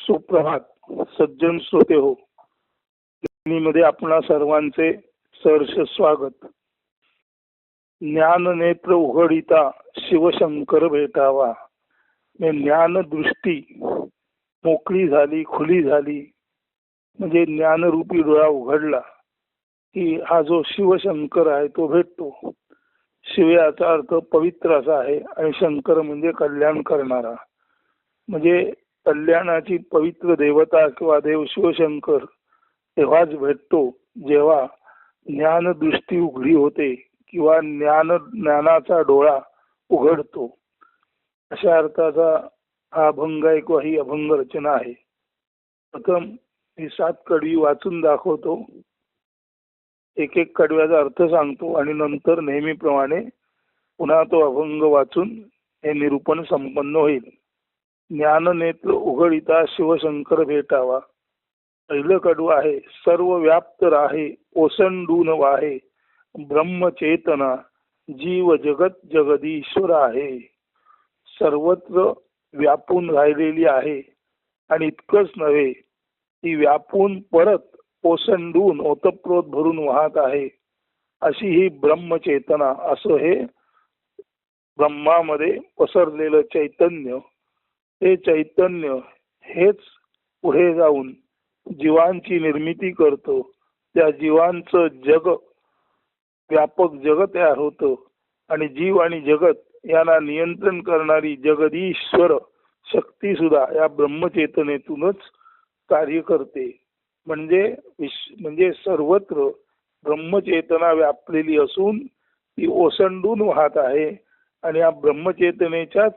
सुप्रभात सज्जन श्रोते हो. मध्ये आपणा सर्वांचे सहर्ष स्वागत. ज्ञान नेत्र उघडिता शिवशंकर भेटावा. ज्ञान दृष्टी मोकळी झाली, खुली झाली, म्हणजे ज्ञानरूपी डोळा उघडला की हा जो शिवशंकर आहे तो भेटतो. शिव याचा अर्थ पवित्र असा आहे आणि शंकर म्हणजे कल्याण करणारा, म्हणजे कल्याणाची पवित्र देवता किंवा देव शिवशंकर तेव्हाच भेटतो जेव्हा ज्ञानदृष्टी उघडी होते किंवा ज्ञानाचा डोळा उघडतो. अशा अर्थाचा हा अभंग आहे किंवा ही अभंग रचना आहे. प्रथम ही 7 कडवी वाचून दाखवतो, एक एक कडव्याचा अर्थ सांगतो आणि नंतर नेहमीप्रमाणे पुन्हा तो अभंग वाचून हे निरूपण संपन्न होईल. ज्ञाननेत्र उघडिता शिवशंकर भेटावा. पहिलं कडवं आहे, सर्व व्याप्त राहे ओसंडून वाहे ब्रह्मचेतना जीव जगत जगदीश्वर आहे. सर्वत्र व्यापून राहिलेली आहे आणि इतकंच नव्हे, ती व्यापून परत ओसंडून ओतप्रोत भरून वाहत आहे. अशी ही ब्रह्मचेतना, असं हे ब्रह्मामध्ये पसरलेलं चैतन्य, हे चैतन्य हेच पुढे जाऊन जीवांची निर्मिती करतो. त्या जीवांचं जग व्यापक जग तयार होतं आणि जीव आणि जगत यांना नियंत्रण करणारी जगदीश्वर शक्ती सुद्धा या ब्रह्मचेतनेतूनच कार्य करते. म्हणजे सर्वत्र ब्रह्मचेतना व्यापलेली असून ती ओसंडून वाहत आहे आणि या ब्रह्मचेतनेच्याच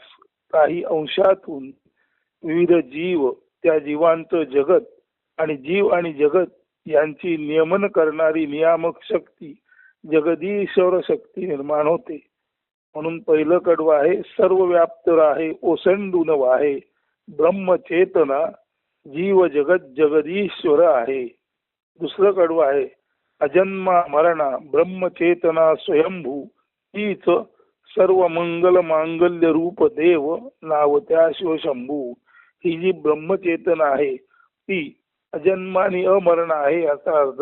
काही अंशातून विविध जीव, त्या जीवांचं जगत आणि जीव आणि जगत यांची नियमन करणारी नियामक शक्ती जगदीश्वर शक्ती निर्माण होते. म्हणून पहिलं कडवं आहे, सर्व व्याप्त राहे ओसंडून वाहे ब्रह्मचेतना जीव जगत जगदीश्वर आहे. दुसरं कडवं आहे, अजन्मा मरणा ब्रह्मचेतना स्वयंभू तीच सर्व मंगल मांगल्य रूप देव नाव त्या शिवशंभू. ही जी ब्रह्मचेतना आहे ती अजन्मा आणि अमरण आहे. याचा अर्थ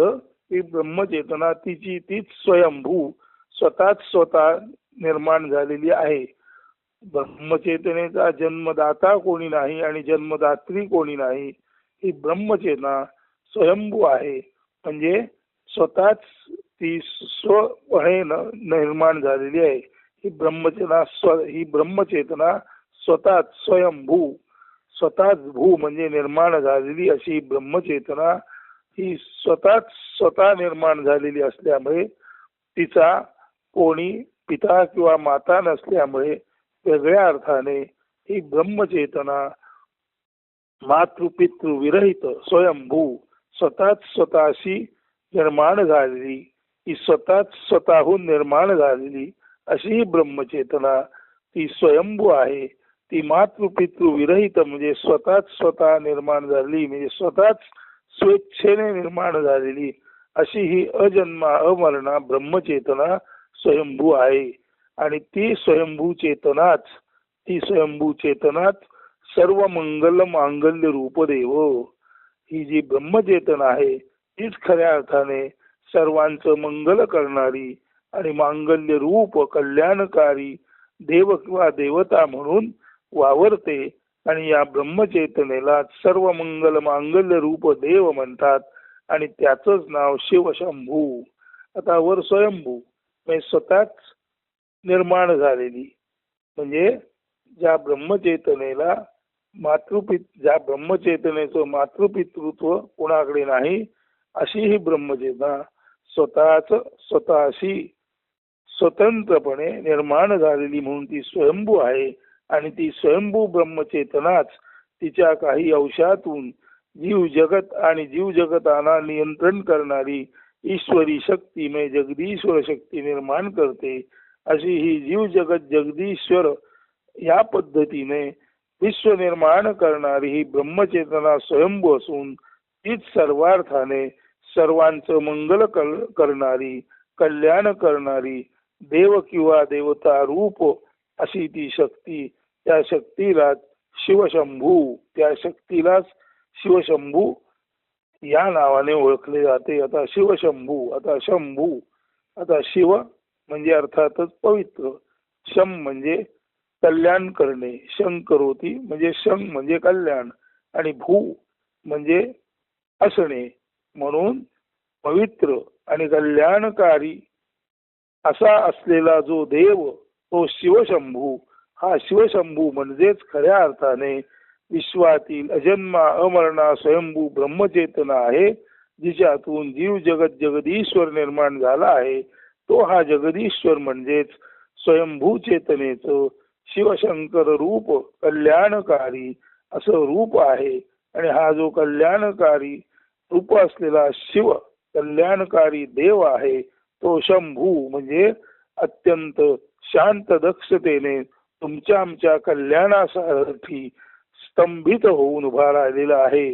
ही ब्रह्मचेतना तिची तीच स्वयंभू स्वतः निर्माण झालेली आहे. ब्रह्मचेतनेचा जन्मदाता कोणी नाही आणि जन्मदात्री कोणी नाही. ही ब्रह्मचेतना स्वयंभू आहे, म्हणजे स्वतःच ती स्वपणे निर्माण झालेली आहे. ही ब्रह्मचेतना स्वतःच स्वयंभू, स्वतःच भू म्हणजे निर्माण झालेली अशी ब्रह्मचेतना ही स्वतः निर्माण झालेली असल्यामुळे तिचा कोणी पिता किंवा माता नसल्यामुळे वेगळ्या अर्थाने ही ब्रह्मचेतना मातृपितृ विरहित स्वयंभू स्वतःशी निर्माण झालेली, ही स्वतःहून निर्माण झालेली अशी ही ब्रह्मचेतना ती स्वयंभू आहे. ती मातृपितृ विरहित म्हणजे स्वतः निर्माण झालेली, म्हणजे स्वतःच स्वेच्छेने निर्माण झालेली अशी ही अजन्मा अमरणा ब्रह्मचेतना स्वयंभू आहे. आणि ती स्वयंभू चेतनाच सर्व मंगल मांगल्य रूप देव. ही जी ब्रह्मचेतना आहे तीच खऱ्या अर्थाने सर्वांचं मंगल करणारी आणि मांगल्य रूप कल्याणकारी देव किंवा देवता म्हणून वावरते. आणि या ब्रह्मचेतनेला सर्व मंगल मांगल्य रूप देव म्हणतात आणि त्याचंच नाव शिवशंभू. आता वर स्वयंभू म्हणजे स्वतःच निर्माण झालेली, म्हणजे ज्या ब्रह्मचेतनेचं मातृपितृत्व कोणाकडे नाही अशी ही ब्रह्मचेतना स्वतःशी स्वतंत्रपणे निर्माण झालेली म्हणून ती स्वयंभू आहे. आणि ती स्वयंभू ब्रह्मचेतनाच तिच्या काही अंशातून जीव जगत आणि जीव जगताना नियंत्रण करणारी ईश्वरी शक्ती म्हणजे जगदीश्वर शक्ती निर्माण करते. अशी ही जीव जगत जगदीश्वर या पद्धतीने विश्व निर्माण करणारी ही ब्रह्मचेतना स्वयंभू असून तीच सर्वार्थाने सर्वांचं मंगल करणारी, कल्याण करणारी देव किंवा देवता रूप अशी ती शक्ती. त्या शक्तीलाच शिवशंभू, त्या शक्तीलाच शिवशंभू या नावाने ओळखले जाते. आता शिवशंभू, आता शंभू, आता शिव म्हणजे अर्थातच पवित्र, शम म्हणजे कल्याण करणे, शंकरोती म्हणजे शं म्हणजे कल्याण, आणि भू म्हणजे असणे, म्हणून पवित्र आणि कल्याणकारी असा असलेला जो देव तो शिवशंभू. हा शिवशंभू म्हणजेच खऱ्या अर्थाने विश्वातील अजन्मा अमरणा स्वयंभू ब्रह्मचेतना आहे, जिच्यातून जीव जगत जगदीश्वर निर्माण झाला आहे. तो हा जगदीश्वर म्हणजेच स्वयंभू चेतनेचं शिवशंकर रूप कल्याणकारी असं रूप आहे. आणि हा जो कल्याणकारी रूप असलेला शिव कल्याणकारी देव आहे तो शंभू म्हणजे अत्यंत शांत दक्षतेने तुमच्या आमच्या कल्याणासाठी स्तंभित होऊन उभा राहिलेला आहे.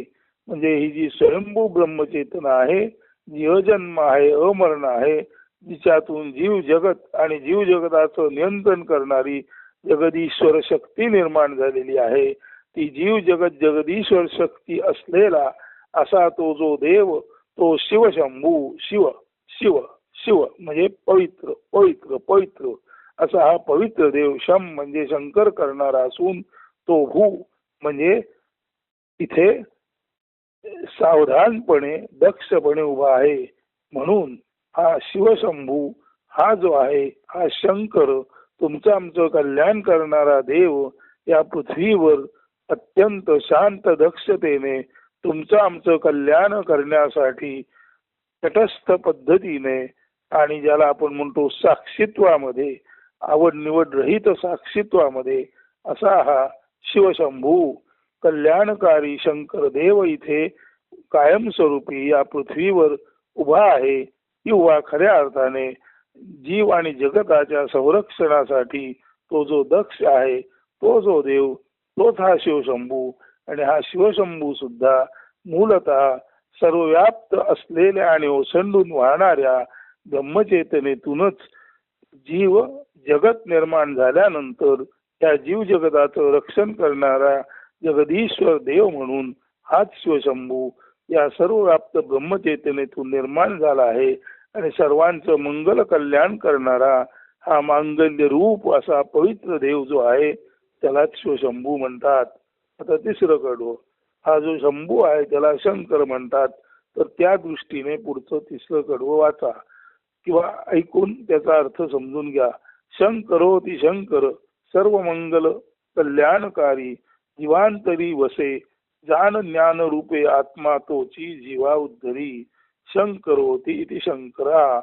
म्हणजे ही जी स्वयंभू ब्रह्मचेतना आहे, जी अजन्म आहे, अमरण आहे, जिच्यातून जीव जगत आणि जीव जगताचं नियंत्रण करणारी जगदीश्वर शक्ती निर्माण झालेली आहे. ती जीव जगत जगदीश्वर शक्ती असलेला असा तो जो देव तो शिवशंभू. शिव शिव शिव म्हणजे पवित्र पवित्र पवित्र असा हा पवित्र देव. शम म्हणजे शंकर करणारा असून तो भू म्हणजे इथे सावधानपणे दक्षपणे उभा आहे. म्हणून हा शिवशंभू हा जो आहे हा शंकर तुमचं आमचं कल्याण करणारा देव या पृथ्वीवर अत्यंत शांत दक्षतेने तुमचं आमचं कल्याण करण्यासाठी तटस्थ पद्धतीने आणि ज्याला आपण म्हणतो साक्षीत्वामध्ये आवड निवड रहित साक्षीत्वामध्ये असा हा शिवशंभू कल्याणकारी शंकर देव इथे कायमस्वरूपी या पृथ्वीवर उभा आहे. किंवा खऱ्या अर्थाने जीव आणि जगताच्या संरक्षणासाठी तो जो दक्ष आहे तो जो देव तोच हा शिवशंभू. आणि हा शिवशंभू सुद्धा मूलतः सर्वव्याप्त असलेल्या आणि ओसंडून वाहणाऱ्या ब्रह्मचेतनेतूनच जीव जगत निर्माण झाल्यानंतर त्या जीव जगताचं रक्षण करणारा जगदीश्वर देव म्हणून हाच शिवशंभू या सर्वव्याप्त ब्रह्मचेतनेतून निर्माण झाला आहे. आणि सर्वांचं मंगल कल्याण करणारा हा मांगल्य रूप असा पवित्र देव जो आहे त्यालाच शिवशंभू म्हणतात. आता तिसरं कडवं, हा जो शंभू आहे त्याला शंकर म्हणतात. तर त्या दृष्टीने पुढचं तिसरं कडवं वाचा किंवा ऐकून त्याचा अर्थ समजून घ्या. शंकरोती शंकर सर्व मंगल कल्याणकारी जीवांतरी वसे जान ज्ञान रूपे आत्मा तोची जीवा उद्धरी. शंकरोती इति शंकरा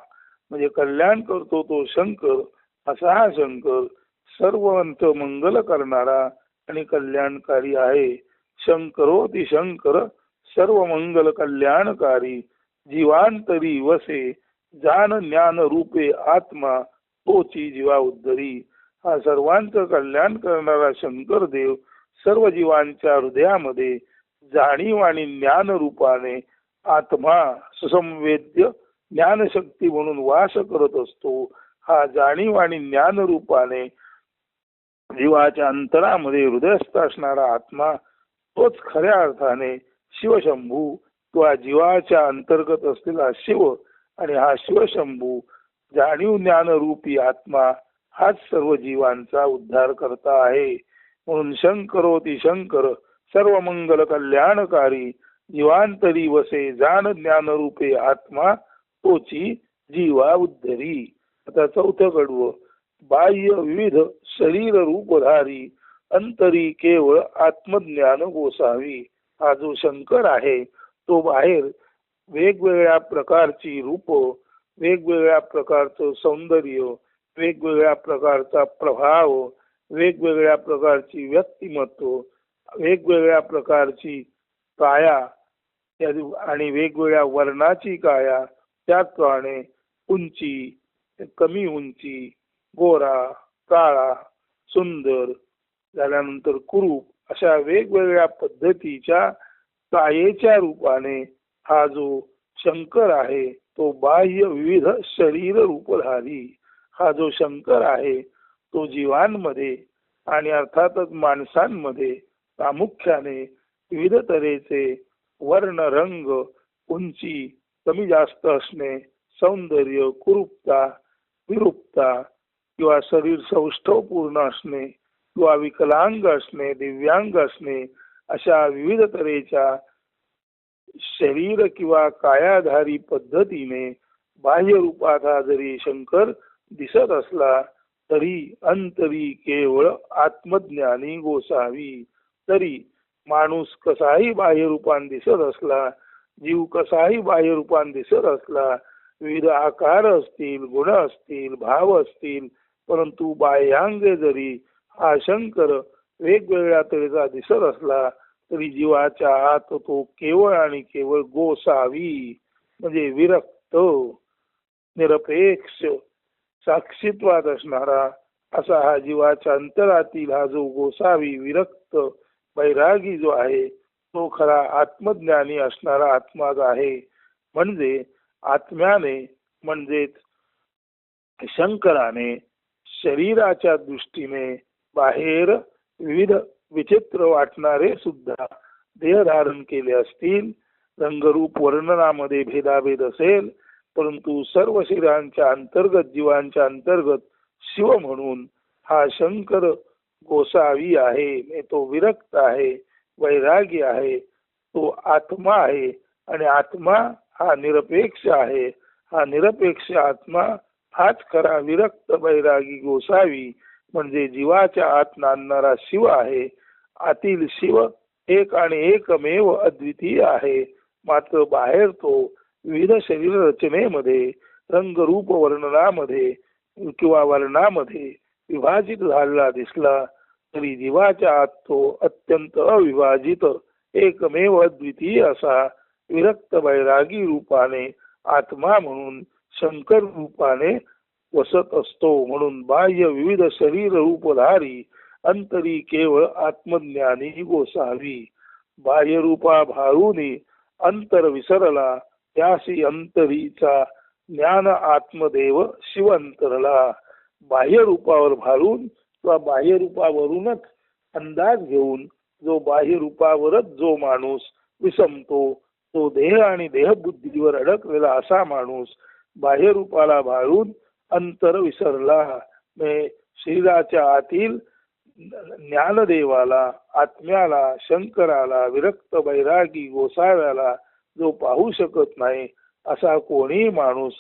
म्हणजे कल्याण करतो तो शंकर असा हा शंकर सर्वांत मंगल करणारा आणि कल्याणकारी आहे. शंकरोती शंकर सर्व मंगल कल्याणकारी जीवांतरी वसे जान ज्ञान रूपे आत्मा तोची जीवा उद्धरी. हा सर्वांचं कल्याण करणारा शंकर देव सर्व जीवांच्या हृदयामध्ये जाणीव आणि ज्ञान रूपाने आत्मा सुसंवेद्य ज्ञानशक्ती म्हणून वास करत असतो. हा जाणीव आणि ज्ञान रूपाने जीवाच्या अंतरामध्ये हृदयस्थ असणारा आत्मा तोच खऱ्या अर्थाने शिवशंभू किंवा जीवाच्या अंतर्गत असलेला शिव. आणि हा शिवशंभू जाणीव ज्ञान रूपी आत्मा हाच सर्व जीवांचा उद्धार करता आहे. म्हणून शंकरोती शंकर सर्व मंगल कल्याणकारी जीवांतरी वसे जान ज्ञान रूपे आत्मा तोची जीवा उद्धरी. आता चौथं कडवं, बाह्य विविध शरीर रूपधारी अंतरी केवळ आत्मज्ञान गोसावी. हा जो शंकर आहे तो बाहेर वेगवेगळ्या प्रकारची रूप, वेगवेगळ्या प्रकारचं सौंदर्य, वेगवेगळ्या प्रकारचा प्रभाव, वेगवेगळ्या प्रकारची व्यक्तिमत्व, वेगवेगळ्या प्रकारची काया आणि वेगवेगळ्या वर्णाची काया, त्याचप्रमाणे उंची, कमी उंची, गोरा, काळा, सुंदर, झाल्यानंतर कुरूप अशा वेगवेगळ्या पद्धतीच्या कायेच्या रूपाने हा जो शंकर आहे तो बाह्य विविध शरीर रूपधारी. हा जो शंकर आहे तो जीवांमध्ये आणि अर्थातच माणसांमध्ये प्रामुख्याने विविध तऱ्हेचे वर्ण, रंग, उंची कमी जास्त असणे, सौंदर्य, कुरूपता, विरूपता किंवा शरीर सौष्ठवपूर्ण असणे किंवा विकलांग असणे, दिव्यांग असणे अशा विविध तऱ्हेच्या शरीर किंवा कायाधारी पद्धतीने बाह्य रूपात हा जरी शंकर दिसत असला तरी अंतरी केवळ आत्मज्ञानी गोसावी. तरी माणूस कसाही बाह्य रूपान दिसत असला, जीव कसाही बाह्य रूपान दिसत असला, विविध आकार असतील, गुण असतील, भाव असतील, परंतु बाह्यांगे जरी हा शंकर वेगवेगळ्या तऱ्हेचा दिसत असला तरी जीवाच्या आत तो केवळ आणि केवळ गोसावी म्हणजे विरक्त, निरपेक्ष, साक्षीत्वात असणारा असा हा जीवाच्या अंतरातील हा जो गोसावी विरक्त बैरागी जो आहे तो खरा आत्मज्ञानी असणारा आत्माच आहे. म्हणजे आत्म्याने म्हणजेच शंकराने शरीराच्या दृष्टीने बाहेर विविध विचित्र वाटणारे सुद्धा देह धारण केले असतील, रंगरूप वर्णनामध्ये भेदाभेद असेल, परंतु सर्व शरीरांच्या अंतर्गत जीवांच्या अंतर्गत शिव म्हणून हा शंकर गोसावी आहे, तो विरक्त आहे, वैरागी आहे, तो आत्मा आहे आणि आत्मा हा निरपेक्ष आहे. हा निरपेक्ष आत्मा हाच खरा विरक्त वैरागी गोसावी म्हणजे जीवाच्या आत नांदणारा शिव आहे. आतील शिव एक आणि एकमेव अद्वितीय आहे, मात्र बाहेर तो विविध शरीर रचनेमध्ये, रंगरूप वर्णनामध्ये किंवा वर्णामध्ये विभाजित झालेला दिसला तरी जीवाच्या आत तो अत्यंत अविभाजित एकमेव अद्वितीय असा विरक्त वैरागी रूपाने आत्मा म्हणून शंकर रूपाने वसत असतो. म्हणून बाह्य विविध शरीर रूपधारी अंतरी केवळ आत्मज्ञानी गोसावी. बाह्य रूपा भारूनी अंतर विसरला, त्यासी अंतरीचा ज्ञान आत्मदेव शिवंतरला. बाह्य रूपावर भारून किंवा बाह्य रूपावरूनच अंदाज घेऊन जो बाह्य रूपावरच जो माणूस विसमतो, तो देह आणि देहबुद्धीवर अडकलेला असा माणूस बाह्य रूपाला भाळून अंतर विसरला. शरीराच्या आतील ज्ञानदेवाला, आत्म्याला, शंकराला, विरक्त वैरागी गोसाव्याला जो पाहू शकत नाही असा कोणीही माणूस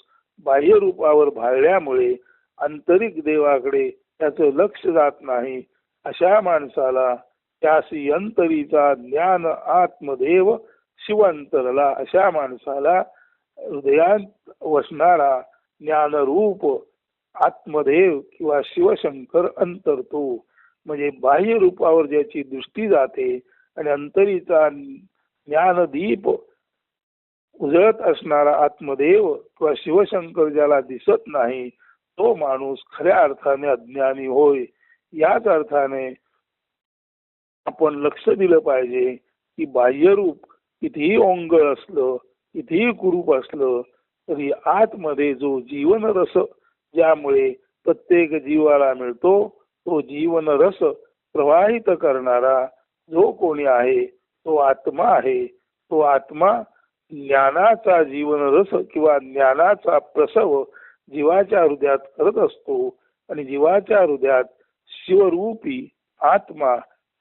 बाह्य रूपावर भाळल्यामुळे आंतरिक देवाकडे त्याचं लक्ष जात नाही. अशा माणसाला त्यासी अंतरीचा ज्ञान आत्मदेव शिवंतरला. अशा माणसाला हृदयात वसणारा ज्ञानरूप आत्मदेव किंवा शिवशंकर अंतरतो. म्हणजे बाह्य रूपावर ज्याची दृष्टी जाते आणि अंतरीचा ज्ञानदीप उजळत असणारा आत्मदेव किंवा शिवशंकर ज्याला दिसत नाही तो माणूस खऱ्या अर्थाने अज्ञानी होय. याच अर्थाने आपण लक्ष दिलं पाहिजे की बाह्यरूप कितीही ओंगळ असलं, कितीही कुरूप असलं तरी आतमध्ये जो जीवन रस ज्यामुळे प्रत्येक जीवाला मिळतो तो जीवन रस प्रवाहित करणारा जो कोणी आहे तो आत्मा आहे. तो आत्मा ज्ञानाचा जीवन रस किंवा ज्ञानाचा प्रसव जीवाच्या हृदयात करत असतो आणि जीवाच्या हृदयात शिवरूपी आत्मा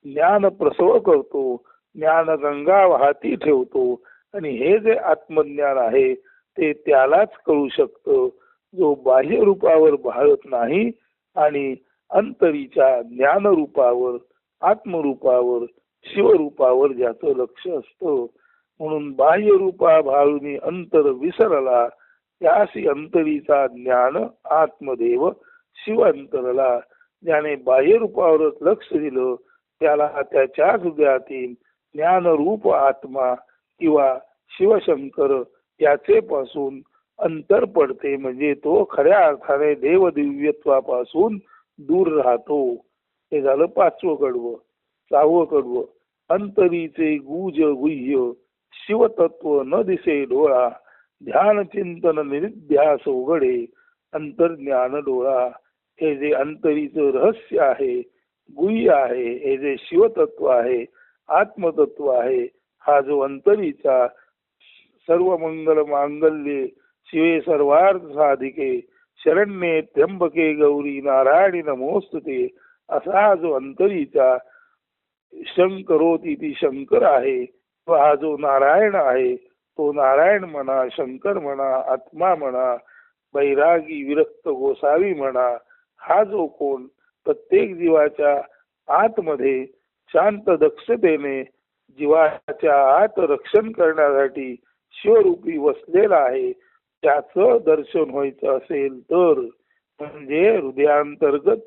ज्ञान प्रसव करतो, ज्ञान गंगा वाहती ठेवतो आणि हे जे आत्मज्ञान आहे ते त्यालाच कळू शकतं जो बाह्य रूपावर भाळत नाही आणि अंतरीच्या ज्ञान रूपावर, आत्मरूपावर, शिवरूपावर ज्याचं लक्ष असतं. म्हणून बाह्य रूपा भाळूनी अंतर विसरला, त्यासी अंतरीचा ज्ञान आत्मदेव शिवंतरला. ज्याने बाह्य रूपावरच लक्ष दिलं त्याला त्याच्या हृदयातील ज्ञानरूप आत्मा किंवा शिवशंकर याचे पासून अंतर पडते. म्हणजे तो खऱ्या अर्थाने देवदिव्यत्वापासून दूर राहतो. हे झालं 5वं कडवं. 6वं कडवं, अंतरीचे गुज गुह्य शिवतत्व न दिसे डोळा, ध्यान चिंतन निध्यास उघडे अंतर्ज्ञान डोळा. हे जे अंतरीचं रहस्य आहे, गुह्य आहे, हे जे शिवतत्व आहे, आत्मतत्व आहे हा जो अंतरीचा सर्व मंगल मांगल्ये शिवे सर्वार्थ साधिके शरण्ये त्र्यंबके गौरी नारायणी नमोस्तुते असा हा जो अंतरीचा शंकरोती ती शंकर आहे, व हा जो नारायण आहे तो नारायण म्हणा, शंकर म्हणा, आत्मा म्हणा, बैरागी विरक्त गोसावी म्हणा, हा जो कोण प्रत्येक जीवाच्या आतमध्ये शांत दक्षतेने जीवाच्या आत रक्षण करण्यासाठी शिवरूपी वसलेला आहे, त्याचं दर्शन व्हायचं असेल तर म्हणजे हृदयांतर्गत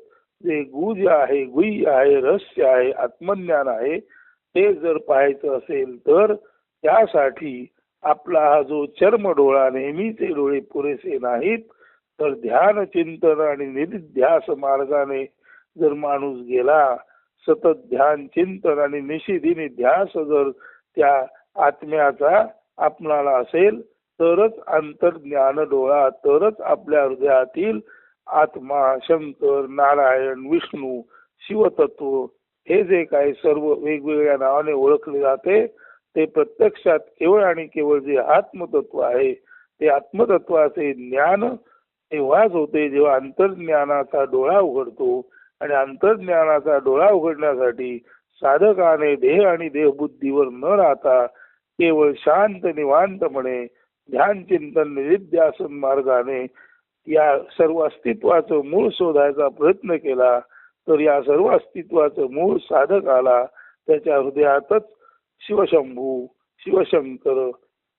जे गुज आहे, गुह्य आहे, रहस्य आहे, आत्मज्ञान आहे, ते जर पाहायचं असेल तर त्यासाठी आपला हा जो चर्म डोळा, नेहमीचे डोळे पुरेसे नाहीत, तर ध्यान चिंतन आणि निधिध्यास मार्गाने जर माणूस गेला, सतत ध्यान चिंतन आणि निशिदिनी ध्यास जर त्या आत्म्याचा आपणाला असेल तरच अंतर्ज्ञान डोळा, तरच आपल्या हृदयातील आत्मा, शंकर, नारायण, विष्णू, शिवतत्व हे जे काही सर्व वेगवेगळ्या नावाने ओळखले जाते ते प्रत्यक्षात केवळ आणि केवळ जे आत्मतत्व आहे ते आत्मतत्वाचे ज्ञान तेव्हाच होते जेव्हा अंतर्ज्ञानाचा डोळा उघडतो. आणि अंतर्ज्ञानाचा डोळा उघडण्यासाठी साधकाने देह आणि देहबुद्धीवर न राहता केवळ शांत निवांतपणे ध्यान चिंतन निधिध्यासन मार्गाने या सर्व अस्तित्वाचं मूळ शोधायचा प्रयत्न केला तर या सर्व अस्तित्वाचं मूळ साधकाला त्याच्या हृदयातच शिवशंभू, शिवशंकर,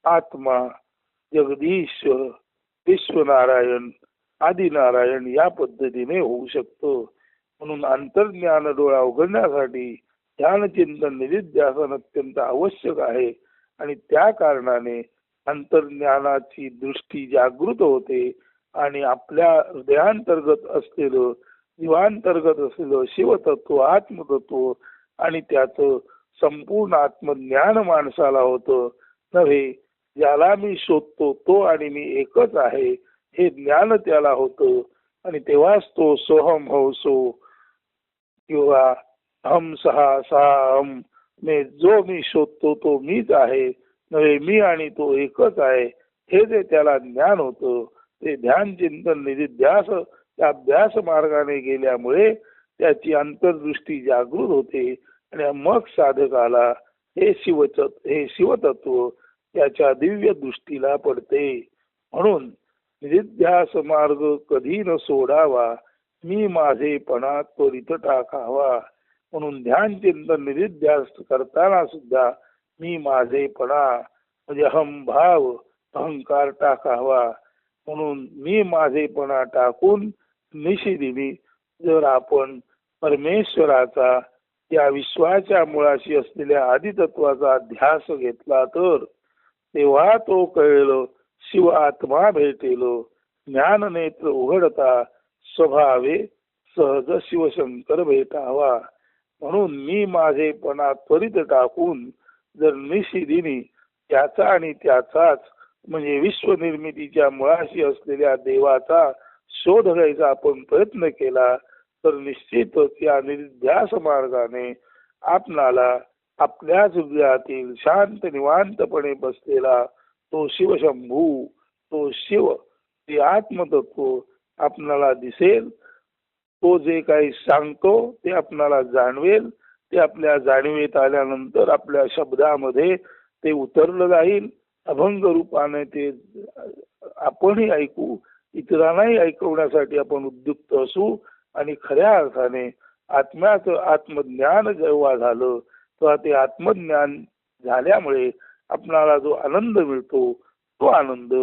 आत्मा, जगदीश्वर, विश्वनारायण, आदिनारायण या पद्धतीने होऊ शकतं. म्हणून अंतर्ज्ञान डोळा उघडण्यासाठी ध्यानचिंतन निधिध्यासन अत्यंत आवश्यक आहे. आणि त्या कारणाने अंतर्ज्ञानाची दृष्टी जागृत होते आणि आपल्या हृदयांतर्गत असलेलं, जीवांतर्गत असलेलं शिवतत्व, आत्मतत्व आणि त्याचं संपूर्ण आत्मज्ञान माणसाला होतं. नव्हे ज्याला मी शोधतो तो आणि मी एकच आहे हे ज्ञान त्याला होतं. आणि तेव्हाच तो सोहम हवसो किंवा हम सहा सहा हम मे जो मी शोधतो तो मीच आहे, नव्हे मी आणि तो एकच आहे हे जे त्याला ज्ञान होतं ते ध्यान चिंतन निधिध्यास त्या अभ्यास मार्गाने गेल्यामुळे त्याची अंतर्दृष्टी जागृत होते आणि मग साधकाला हे शिवतत्व त्याच्या दिव्य दृष्टीला पडते. म्हणून निधिध्यास मार्ग कधी न सोडावा, मी माझेपणा त्वरित टाकावा. म्हणून ध्यान चिंतन निधिध्यास करताना सुद्धा मी माझेपणा म्हणजे अहम भाव, अहंकार टाकावा. म्हणून मी माझेपणा टाकून निशिदिनी जर आपण परमेश्वराचा या विश्वाच्या मुळाशी असलेल्या आदितत्वाचा ध्यास घेतला तर तेव्हा तो कळेल शिव आत्मा भेटेल. ज्ञान नेत्र उघडता स्वभावे सहज शिवशंकर भेटावा. म्हणून मी माझेपणा त्वरित टाकून जर निशिदिनी त्याचा आणि त्याचाच म्हणजे विश्वनिर्मितीच्या मुळाशी असलेल्या देवाचा शोध घ्यायचा आपण प्रयत्न केला तर निश्चितच या निध्यास मार्गाने आपणाला आपल्याच हृदयातील शांत निवांतपणे बसलेला तो शिवशंभू, तो शिव, ते आत्मतत्व आपणाला दिसेल. तो जे काही सांगतो ते आपणाला जाणवेल. ते आपल्या जाणीवेत आल्यानंतर आपल्या शब्दामध्ये ते उतरलं जाईल. अभंग रूपाने ते आपणही ऐकू, इतरांनाही ऐकवण्यासाठी आपण उद्युक्त असू. आणि खऱ्या अर्थाने आत्म्याचं आत्मज्ञान जेव्हा झालं तेव्हा ते आत्मज्ञान झाल्यामुळे आपणाला जो आनंद मिळतो तो आनंद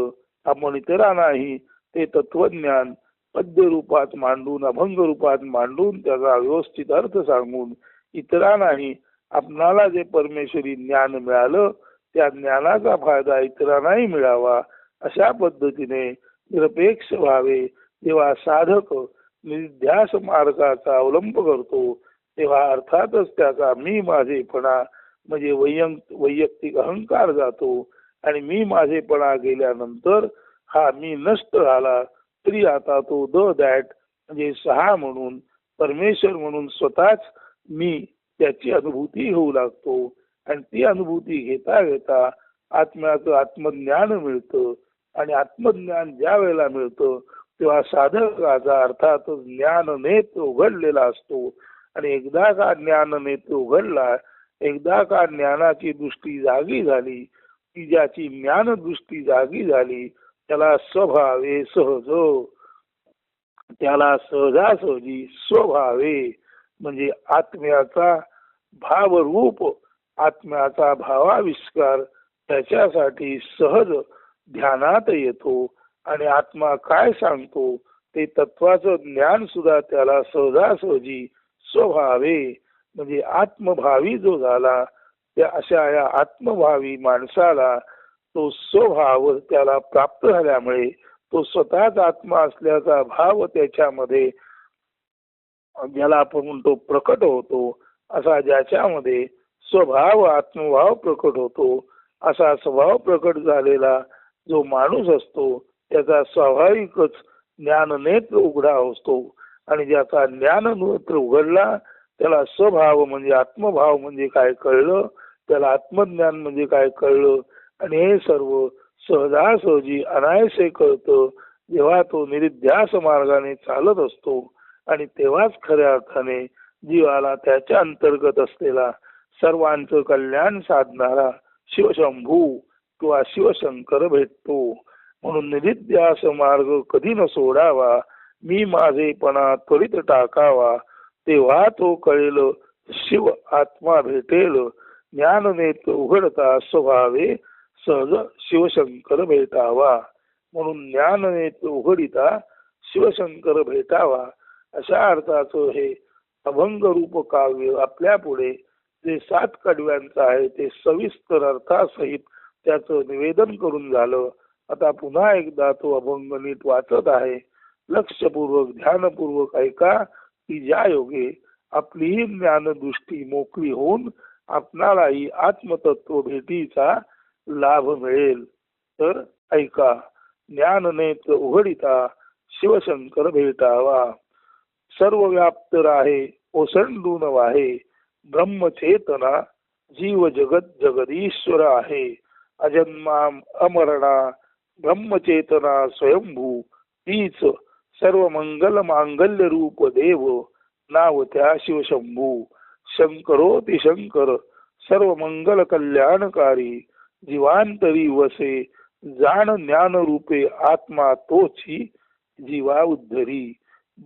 आपण इतरांनाही ते तत्वज्ञान पद्य रूपात मांडून, अभंग रूपात मांडून त्याचा व्यवस्थित अर्थ सांगून इतरांनाही आपणाला जे परमेश्वरी ज्ञान मिळालं त्या ज्ञानाचा फायदा इतरांनाही मिळावा अशा पद्धतीने निरपेक्ष व्हावे. जेव्हा साधक निध्यास मार्गाचा अवलंब करतो तेव्हा अर्थातच त्याचा मी माझेपणा म्हणजे वैयक्तिक अहंकार जातो. आणि मी माझेपणा गेल्यानंतर हा मी नष्ट झाला तरी आता तो दॅट म्हणजे सहा म्हणून परमेश्वर म्हणून स्वतःच मी त्याची अनुभूती होऊ लागतो. आणि ती अनुभूती घेता घेता आत्म्याचं आत्मज्ञान मिळतं. आणि आत्मज्ञान ज्या वेळेला मिळतं तेव्हा साधकाचा अर्थात ज्ञान नेत्र उघडलेला असतो. आणि एकदा का ज्ञान नेत्र उघडला, एकदा का ज्ञानाची दृष्टी जागी झाली, ती ज्याची ज्ञान दृष्टी जागी झाली त्याला स्वभावे सहज, त्याला सहजासहजी स्वभावे म्हणजे आत्म्याचा भावरूप, आत्म्याचा भावाविष्कार त्याच्यासाठी सहज ध्यानात येतो. आणि आत्मा काय सांगतो ते तत्वाचं ज्ञान सुद्धा त्याला सहजासहजी स्वभावे म्हणजे आत्मभावी जो झाला, त्या अशा या आत्मभावी माणसाला तो स्वभाव त्याला प्राप्त झाल्यामुळे तो स्वतःच आत्मा असल्याचा भाव त्याच्यामध्ये ज्याला आपण म्हणतो प्रकट होतो. असा ज्याच्यामध्ये स्वभाव आत्मभाव प्रकट होतो, असा स्वभाव प्रकट झालेला जो माणूस असतो त्याचा स्वाभाविकच ज्ञाननेत्र उघडा असतो. आणि ज्याचा ज्ञाननेत्र उघडला त्याला स्वभाव म्हणजे आत्मभाव म्हणजे काय कळलं, त्याला आत्मज्ञान म्हणजे काय कळलं. आणि हे सर्व सहजासहजी अनायसे कळतं जेव्हा तो निरुध्यास मार्गाने चालत असतो. आणि तेव्हाच खऱ्या अर्थाने जीवाला त्याच्या अंतर्गत असलेला सर्वांचं कल्याण साधणारा शिवशंभू किंवा शिवशंकर भेटतो. म्हणून निरुध्यास मार्ग कधी न सोडावा, मी माझेपणा त्वरित टाकावा, तेव्हा तो कळेल शिव आत्मा भेटेल, ज्ञाननेत्र उघडता स्वभावे सहज शिवशंकर भेटावा. म्हणून ज्ञाननेत्र उघडिता शिवशंकर भेटावा अशा अर्थाचं हे अभंग रूप काव्य आपल्या पुढे जे 7 कडव्यांचं आहे ते सविस्तर अर्थासहित त्याचं निवेदन करून झालं. आता पुन्हा एकदा तो अभंग नीट वाचत आहे. लक्षपूर्वक ध्यानपूर्वक ऐका की ज्या योगे आपलीही ज्ञानदृष्टी मोकळी होऊन आपणालाही आत्मतत्व भेटीचा लाभ मिळेल. तर ऐका. ज्ञाननेत्र उघडिता शिवशंकर भेटावा, सर्व व्याप्त राहे ओसंडून वाहे, ब्रह्मचेतना जीव जगत जगदीश्वर आहे, अजन्मा अमरणा ब्रह्मचेतना स्वयंभू, तीच सर्व मंगल मांगल्य रूप देव, नाव त्या शिवशंभू. शंकरोति शंकर सर्व मंगल कल्याणकारी, जीवांतरी वसे जाण ज्ञान रूपे आत्मा तोची, जीवा उद्धरी.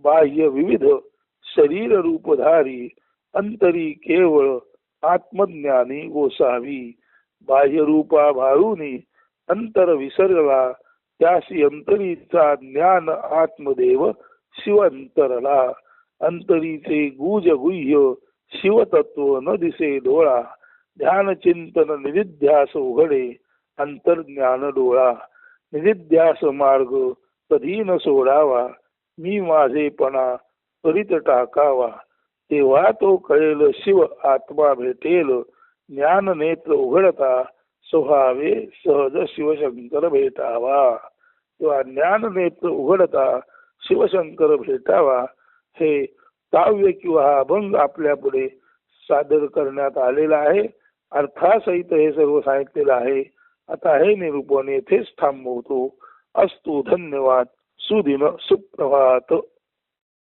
बाह्य विविध शरीर रूपधारी, अंतरी केवळ आत्मज्ञानी गोसावी. बाह्य रूपा भारूनी अंतर विसरला, त्यासी अंतरीचा ज्ञान आत्मदेव शिव अंतरला. अंतरीचे गुज गुह्य शिवतत्व न दिसे डोळा, ध्यान चिंतन निधिध्यास उघडे अंतर्ज्ञान डोळा. निधिध्यास मार्ग कधी न सोडावा, मी माझेपणा त्वरित टाकावा, तेव्हा तो कळेल शिव आत्मा भेटेल, ज्ञान नेत्र उघडता स्वभावे सहज शिवशंकर भेटावा. किंवा ज्ञान नेत्र उघडता शिवशंकर भेटावा हे काव्य किंवा अभंग आपल्या पुढे सादर करण्यात आलेला आहे. अर्थासहित हे सर्व सांगितलेलं आहे. आता हे निरूपण येथेच थांबवतो. अस्तु. धन्यवाद. सुदिन सुप्रभात.